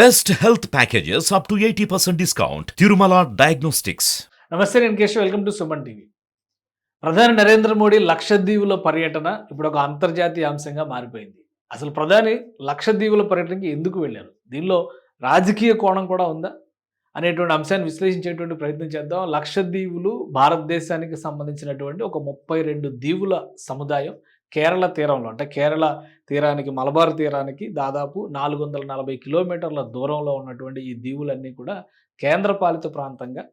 Best health packages up to 80% discount. Tirumala Diagnostics. నమస్తే, నేను Keshav. Welcome to Suman TV. ప్రధాని నరేంద్ర మోడీ లక్షద్వీపుల పర్యటన ఇప్పుడు ఒక అంతర్జాతీయ అంశంగా మారిపోయింది. అసలు ప్రధాని లక్షద్వీపుల పర్యటనకి ఎందుకు వెళ్ళారు? దీనిలో రాజకీయ కోణం కూడా ఉందా అనేటువంటి అంశాన్ని విశ్లేషించేటువంటి ప్రయత్నం చేద్దాం. లక్షద్వీపులు భారతదేశానికి సంబంధించినటువంటి ఒక 32 దీవుల సముదాయం. కేరళ తీరంలో, అంటే కేరళ తీరానికి, మలబార్ తీరానికి దాదాపు 440 కిలోమీటర్ల దూరంలో ఉన్నటువంటి ఈ దీవులన్నీ కూడా కేంద్రపాలిత ప్రాంతంగా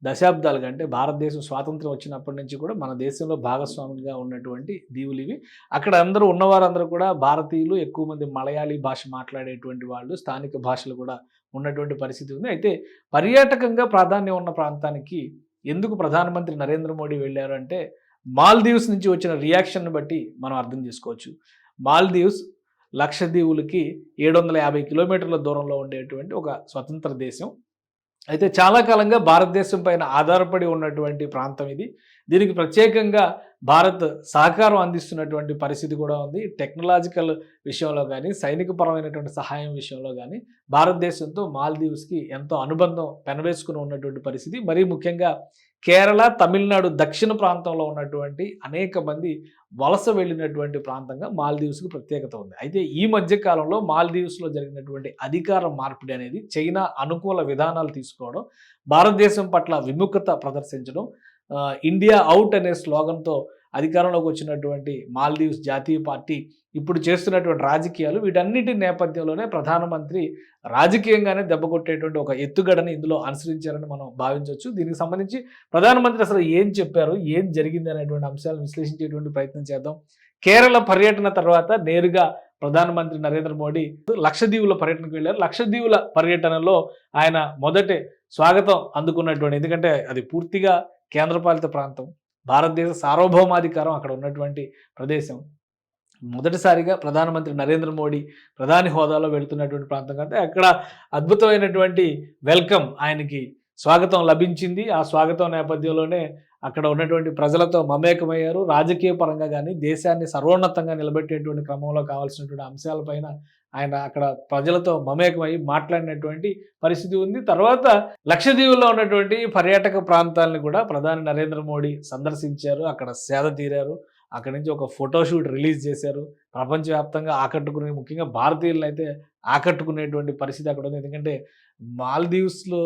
దశాబ్దాలుగా, అంటే భారతదేశం స్వాతంత్రం వచ్చినప్పటి నుంచి కూడా మన దేశంలో భాగస్వాములుగా ఉన్నటువంటి దీవులు ఇవి. అక్కడ అందరూ ఉన్నవారందరూ కూడా భారతీయులు, ఎక్కువ మంది మలయాళీ భాష మాట్లాడేటువంటి వాళ్ళు, స్థానిక భాషలు కూడా ఉన్నటువంటి పరిస్థితి ఉంది. అయితే పర్యాటకంగా ప్రాధాన్యం ఉన్న ప్రాంతానికి ఎందుకు ప్రధానమంత్రి నరేంద్ర మోడీ వెళ్ళారు అంటే, మాల్దీవ్స్ నుంచి వచ్చిన రియాక్షన్ను బట్టి మనం అర్థం చేసుకోవచ్చు. మాల్దీవ్స్ లక్షద్వీపులకి 750 కిలోమీటర్ల దూరంలో ఉండేటువంటి ఒక స్వతంత్ర దేశం. అయితే చాలా కాలంగా భారతదేశం పైన ఆధారపడి ఉన్నటువంటి ప్రాంతం ఇది. దీనికి ప్రత్యేకంగా భారత్ సహకారం అందిస్తున్నటువంటి పరిస్థితి కూడా ఉంది. టెక్నాలజికల్ విషయంలో కానీ, సైనికపరమైనటువంటి సహాయం విషయంలో కానీ భారతదేశంతో మాల్దీవ్స్కి ఎంతో అనుబంధం పెనవేసుకుని ఉన్నటువంటి పరిస్థితి. మరీ ముఖ్యంగా కేరళ, తమిళనాడు దక్షిణ ప్రాంతంలో ఉన్నటువంటి అనేక మంది వలస వెళ్ళినటువంటి ప్రాంతంగా మాల్దీవ్స్కి ప్రత్యేకత ఉంది. అయితే ఈ మధ్య కాలంలో మాల్దీవ్స్లో జరిగినటువంటి అధికార మార్పిడి అనేది, చైనా అనుకూల విధానాలు తీసుకోవడం, భారతదేశం పట్ల విముఖత ప్రదర్శించడం, ఇండియా అవుట్ అనే స్లోగన్తో అధికారంలోకి వచ్చినటువంటి మాల్దీవ్స్ జాతీయ పార్టీ ఇప్పుడు చేస్తున్నటువంటి రాజకీయాలు, వీటన్నిటి నేపథ్యంలోనే ప్రధానమంత్రి రాజకీయంగానే దెబ్బకొట్టేటువంటి ఒక ఎత్తుగడని ఇందులో అనుసరించారని మనం భావించవచ్చు. దీనికి సంబంధించి ప్రధానమంత్రి అసలు ఏం చెప్పారు, ఏం జరిగింది అనేటువంటి అంశాలను విశ్లేషించేటువంటి ప్రయత్నం చేద్దాం. కేరళ పర్యటన తర్వాత నేరుగా ప్రధానమంత్రి నరేంద్ర మోడీ లక్షద్వీపుల పర్యటనకు వెళ్ళారు. లక్షద్వీపుల పర్యటనలో ఆయన మొదటి స్వాగతం అందుకున్నటువంటి, ఎందుకంటే అది పూర్తిగా కేంద్రపాలిత ప్రాంతం, భారతదేశ సార్వభౌమాధికారం అక్కడ ఉన్నటువంటి ప్రదేశం. మొదటిసారిగా ప్రధానమంత్రి నరేంద్ర మోడీ ప్రధాని హోదాలో వెళుతున్నటువంటి ప్రాంతం కంటే అక్కడ అద్భుతమైనటువంటి వెల్కమ్, ఆయనకి స్వాగతం లభించింది. ఆ స్వాగతం నేపథ్యంలోనే అక్కడ ఉన్నటువంటి ప్రజలతో మమేకమయ్యారు. రాజకీయ పరంగా కానీ, దేశాన్ని సర్వోన్నతంగా నిలబెట్టేటువంటి క్రమంలో కావాల్సినటువంటి అంశాలపైన ఆయన అక్కడ ప్రజలతో మమేకమై మాట్లాడినటువంటి పరిస్థితి ఉంది. తర్వాత లక్షద్వీపుల్లో ఉన్నటువంటి పర్యాటక ప్రాంతాలను కూడా ప్రధాని నరేంద్ర మోడీ సందర్శించారు. అక్కడ సేద తీరారు. అక్కడి నుంచి ఒక ఫోటోషూట్ రిలీజ్ చేశారు. ప్రపంచవ్యాప్తంగా ఆకట్టుకునే, ముఖ్యంగా భారతీయులను అయితే ఆకట్టుకునేటువంటి పరిస్థితి అక్కడ ఉంది. ఎందుకంటే మాల్దీవ్స్లో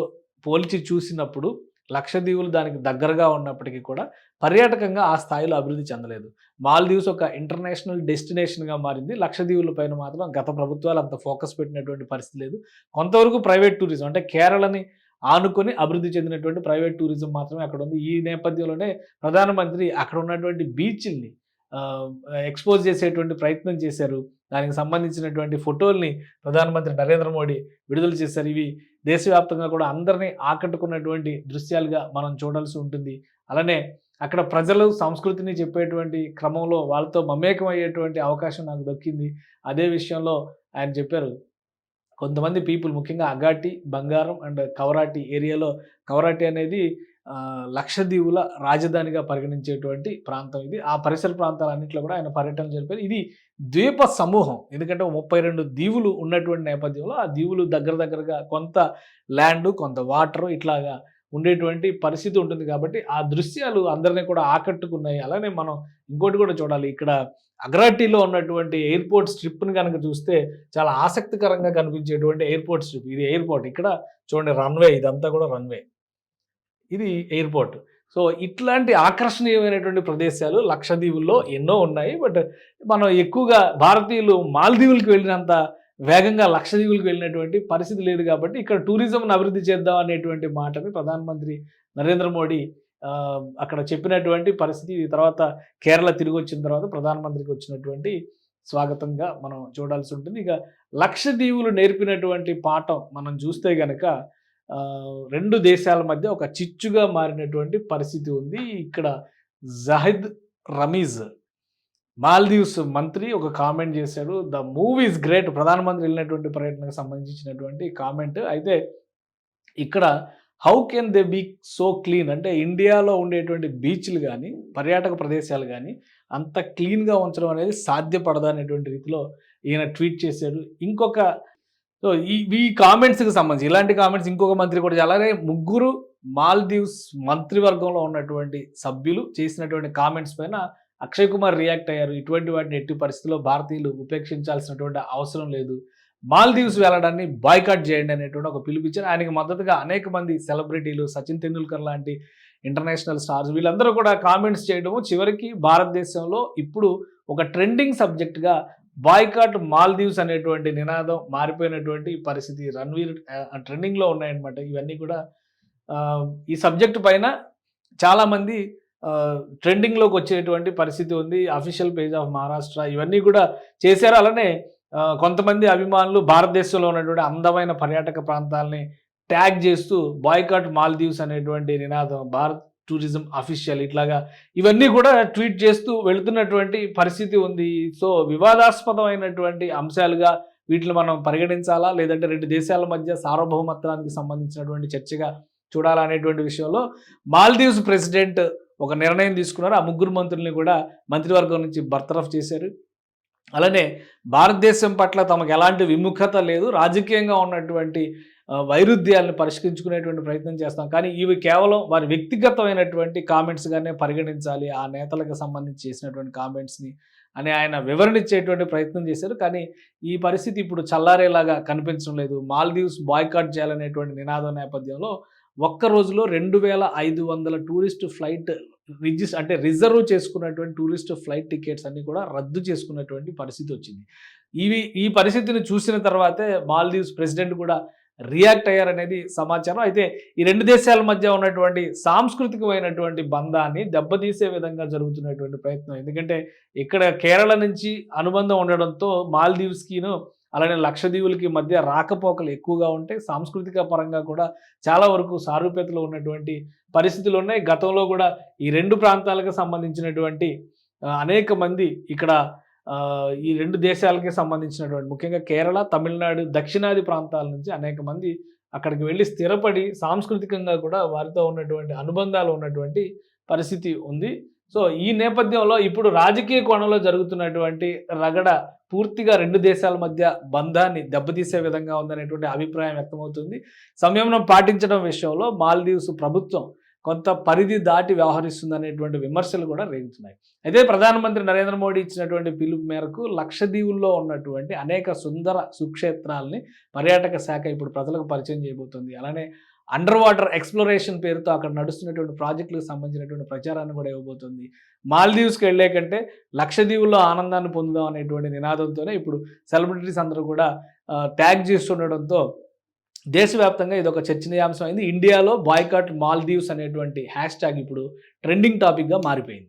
పోల్చి చూసినప్పుడు లక్షద్వీపులు దానికి దగ్గరగా ఉన్నప్పటికీ కూడా పర్యాటకంగా ఆ స్థాయిలో అభివృద్ధి చెందలేదు. మాల్దీవ్స్ ఒక ఇంటర్నేషనల్ డెస్టినేషన్గా మారింది. లక్షద్వీపుల పైన మాత్రం గత ప్రభుత్వాలు అంత ఫోకస్ పెట్టినటువంటి పరిస్థితి లేదు. కొంతవరకు ప్రైవేట్ టూరిజం, అంటే కేరళని ఆనుకొని అభివృద్ధి చెందినటువంటి ప్రైవేట్ టూరిజం మాత్రమే అక్కడ ఉంది. ఈ నేపథ్యంలోనే ప్రధానమంత్రి అక్కడ ఉన్నటువంటి బీచ్ల్ని ఎక్స్పోజ్ చేసేటువంటి ప్రయత్నం చేశారు. దానికి సంబంధించినటువంటి ఫోటోల్ని ప్రధానమంత్రి నరేంద్ర మోడీ విడుదల చేశారు. ఇవి దేశవ్యాప్తంగా కూడా అందరినీ ఆకట్టుకున్నటువంటి దృశ్యాలుగా మనం చూడాల్సి ఉంటుంది. అలానే అక్కడ ప్రజలు సంస్కృతిని చెప్పేటువంటి క్రమంలో వాళ్ళతో మమేకం అయ్యేటువంటి అవకాశం నాకు దక్కింది. అదే విషయంలో ఆయన చెప్పారు, కొంతమంది పీపుల్, ముఖ్యంగా అగాటి, బంగారం అండ్ కవరాటి ఏరియాలో, కవరాటి అనేది లక్షద్వీపుల రాజధానిగా పరిగణించేటువంటి ప్రాంతం ఇది. ఆ పరిసర ప్రాంతాలన్నింటిలో కూడా ఆయన పర్యటన జరిపారు. ఇది ద్వీప సమూహం, ఎందుకంటే 32 దీవులు ఉన్నటువంటి నేపథ్యంలో ఆ దీవులు దగ్గరగా కొంత ల్యాండ్, కొంత వాటర్ ఇట్లాగా ఉండేటువంటి పరిస్థితి ఉంటుంది. కాబట్టి ఆ దృశ్యాలు అందరినీ కూడా ఆకట్టుకున్నాయి. అలానే మనం ఇంకోటి కూడా చూడాలి, ఇక్కడ అగరాటీలో ఉన్నటువంటి ఎయిర్పోర్ట్ స్ట్రిప్ని కనుక చూస్తే చాలా ఆసక్తికరంగా కనిపించేటువంటి ఎయిర్పోర్ట్ స్ట్రిప్. ఇది ఎయిర్పోర్ట్, ఇక్కడ చూడండి రన్వే, ఇదంతా కూడా రన్వే, ఇది ఎయిర్పోర్ట్. సో ఇట్లాంటి ఆకర్షణీయమైనటువంటి ప్రదేశాలు లక్షద్వీపుల్లో ఎన్నో ఉన్నాయి. బట్ మనం ఎక్కువగా భారతీయులు మాల్దీవులకు వెళ్ళినంత వేగంగా లక్షద్వీపులకు వెళ్ళినటువంటి పరిస్థితి లేదు. కాబట్టి ఇక్కడ టూరిజంను అభివృద్ధి చేద్దాం అనేటువంటి మాటని ప్రధానమంత్రి నరేంద్ర మోడీ అక్కడ చెప్పినటువంటి పరిస్థితి. తర్వాత కేరళ తిరిగి వచ్చిన తర్వాత ప్రధానమంత్రికి వచ్చినటువంటి స్వాగతంగా మనం చూడాల్సి ఉంటుంది. ఇక లక్షద్వీపులు నేర్పినటువంటి పాఠం మనం చూస్తే గనక 2 దేశాల మధ్య ఒక చిచ్చుగా మారినటువంటి పరిస్థితి ఉంది. ఇక్కడ జహిద్ రమీజ్, మాల్దీవ్స్ మంత్రి, ఒక కామెంట్ చేశాడు. The move is great. ప్రధానమంత్రి వెళ్ళినటువంటి పర్యటనకు సంబంధించినటువంటి కామెంట్. అయితే ఇక్కడ how can they be so clean, అంటే ఇండియాలో ఉండేటువంటి బీచ్లు కానీ, పర్యాటక ప్రదేశాలు కానీ అంత క్లీన్గా ఉంచడం అనేది సాధ్యపడదా అనేటువంటి రీతిలో ఈయన ట్వీట్ చేశాడు. ఇంకొక సో ఈ కామెంట్స్కి సంబంధించి ఇలాంటి కామెంట్స్ ఇంకొక మంత్రి కూడా అలాగే ముగ్గురు మాల్దీవ్స్ మంత్రివర్గంలో ఉన్నటువంటి సభ్యులు చేసినటువంటి కామెంట్స్ పైన అక్షయ్ కుమార్ రియాక్ట్ అయ్యారు. ఇటువంటి వాటిని ఎట్టి పరిస్థితుల్లో భారతీయులు ఉపేక్షించాల్సినటువంటి అవసరం లేదు, మాల్దీవ్స్ వెళ్ళడాన్ని బాయ్కాట్ చేయండి అనేటువంటి ఒక పిలుపిచ్చారు. ఆయనకి మద్దతుగా అనేక మంది సెలబ్రిటీలు, సచిన్ తెండూల్కర్ లాంటి ఇంటర్నేషనల్ స్టార్స్ వీళ్ళందరూ కూడా కామెంట్స్ చేయడము చివరికి భారతదేశంలో ఇప్పుడు ఒక ట్రెండింగ్ సబ్జెక్ట్గా బాయ్కాట్ మాల్దీవ్స్ అనేటువంటి నినాదం మారిపోయినటువంటి పరిస్థితి. రణ్వీర్ ట్రెండింగ్లో ఉన్నాయన్నమాట. ఇవన్నీ కూడా ఈ సబ్జెక్ట్ పైన చాలామంది ట్రెండింగ్లోకి వచ్చేటువంటి పరిస్థితి ఉంది. అఫీషియల్ పేజ్ ఆఫ్ మహారాష్ట్ర ఇవన్నీ కూడా చేశారు. అలానే కొంతమంది అభిమానులు భారతదేశంలో ఉన్నటువంటి అందమైన పర్యాటక ప్రాంతాలని ట్యాగ్ చేస్తూ బాయ్కాట్ మాల్దీవ్స్ అనేటువంటి నినాదం, భారత్ టూరిజం అఫీషియల్ ఇట్లాగా ఇవన్నీ కూడా ట్వీట్ చేస్తూ వెళుతున్నటువంటి పరిస్థితి ఉంది. సో వివాదాస్పదమైనటువంటి అంశాలుగా వీటిని మనం పరిగణించాలా, లేదంటే రెండు దేశాల మధ్య సార్వభౌమత్వానికి సంబంధించినటువంటి చర్చగా చూడాలా అనేటువంటి విషయంలో మాల్దీవ్స్ ప్రెసిడెంట్ ఒక నిర్ణయం తీసుకున్నారు. ఆ ముగ్గురు మంత్రుల్ని కూడా మంత్రివర్గం నుంచి బర్తరఫ్ చేశారు. అలానే భారతదేశం పట్ల తమకు ఎలాంటి విముఖత లేదు, రాజకీయంగా ఉన్నటువంటి వైరుధ్యాలను పరిష్కరించుకునేటువంటి ప్రయత్నం చేస్తాం, కానీ ఇవి కేవలం వారి వ్యక్తిగతమైనటువంటి కామెంట్స్గానే పరిగణించాలి, ఆ నేతలకు సంబంధించి చేసినటువంటి కామెంట్స్ని అని ఆయన వివరణ ఇచ్చేటువంటి ప్రయత్నం చేశారు. కానీ ఈ పరిస్థితి ఇప్పుడు చల్లారేలాగా కనిపించడం లేదు. మాల్దీవ్స్ బాయ్కాట్ చేయాలనేటువంటి నినాదం నేపథ్యంలో ఒక్క రోజులో 2500 టూరిస్ట్ ఫ్లైట్ రిజర్వ్ చేసుకున్నటువంటి టూరిస్ట్ ఫ్లైట్ టికెట్స్ అన్నీ కూడా రద్దు చేసుకున్నటువంటి పరిస్థితి వచ్చింది. ఈ పరిస్థితిని చూసిన తర్వాతే మాల్దీవ్స్ ప్రెసిడెంట్ కూడా రియాక్ట్ అయ్యారనేది సమాచారం. అయితే ఈ రెండు దేశాల మధ్య ఉన్నటువంటి సాంస్కృతికమైనటువంటి బంధాన్ని దెబ్బతీసే విధంగా జరుగుతున్నటువంటి ప్రయత్నం. ఎందుకంటే ఇక్కడ కేరళ నుంచి అనుబంధం ఉండడంతో మాల్దీవ్స్కిను అలానే లక్షద్వీపులకి మధ్య రాకపోకలు ఎక్కువగా ఉంటాయి. సాంస్కృతిక పరంగా కూడా చాలా వరకు సారూప్యతలో ఉన్నటువంటి పరిస్థితులు ఉన్నాయి. గతంలో కూడా ఈ రెండు ప్రాంతాలకు సంబంధించినటువంటి అనేక మంది ఇక్కడ ఈ రెండు దేశాలకి సంబంధించినటువంటి ముఖ్యంగా కేరళ, తమిళనాడు, దక్షిణాది ప్రాంతాల నుంచి అనేక మంది అక్కడికి వెళ్ళి స్థిరపడి సాంస్కృతికంగా కూడా వారితో ఉన్నటువంటి అనుబంధాలు ఉన్నటువంటి పరిస్థితి ఉంది. సో ఈ నేపథ్యంలో ఇప్పుడు రాజకీయ కోణంలో జరుగుతున్నటువంటి రగడ పూర్తిగా రెండు దేశాల మధ్య బంధాన్ని దెబ్బతీసే విధంగా ఉందనేటువంటి అభిప్రాయం వ్యక్తమవుతుంది. సంయమనం పాటించడం విషయంలో మాల్దీవ్స్ ప్రభుత్వం కొంత పరిధి దాటి వ్యవహరిస్తుందనేటువంటి విమర్శలు కూడా రేగుతున్నాయి. అయితే ప్రధానమంత్రి నరేంద్ర మోడీ ఇచ్చినటువంటి పిలుపు మేరకు లక్షద్వీపుల్లో ఉన్నటువంటి అనేక సుందర సుక్షేత్రాలని పర్యాటక శాఖ ఇప్పుడు ప్రజలకు పరిచయం చేయబోతుంది. అలానే అండర్ వాటర్ ఎక్స్ప్లోరేషన్ పేరుతో అక్కడ నడుస్తున్నటువంటి ప్రాజెక్టులకు సంబంధించినటువంటి ప్రచారాన్ని కూడా ఇవ్వబోతుంది. మాల్దీవ్స్కి వెళ్ళే కంటే లక్షద్వీపుల్లో ఆనందాన్ని పొందుదాం అనేటువంటి నినాదంతోనే ఇప్పుడు సెలబ్రిటీస్ అందరూ కూడా ట్యాగ్ చేస్తుండడంతో దేశవ్యాప్తంగా ఇది ఒక చర్చనీయాంశం అయింది. ఇండియాలో బాయ్కాట్ మాల్దీవ్స్ అనేటువంటి హ్యాష్ ట్యాగ్ ఇప్పుడు ట్రెండింగ్ టాపిక్గా మారిపోయింది.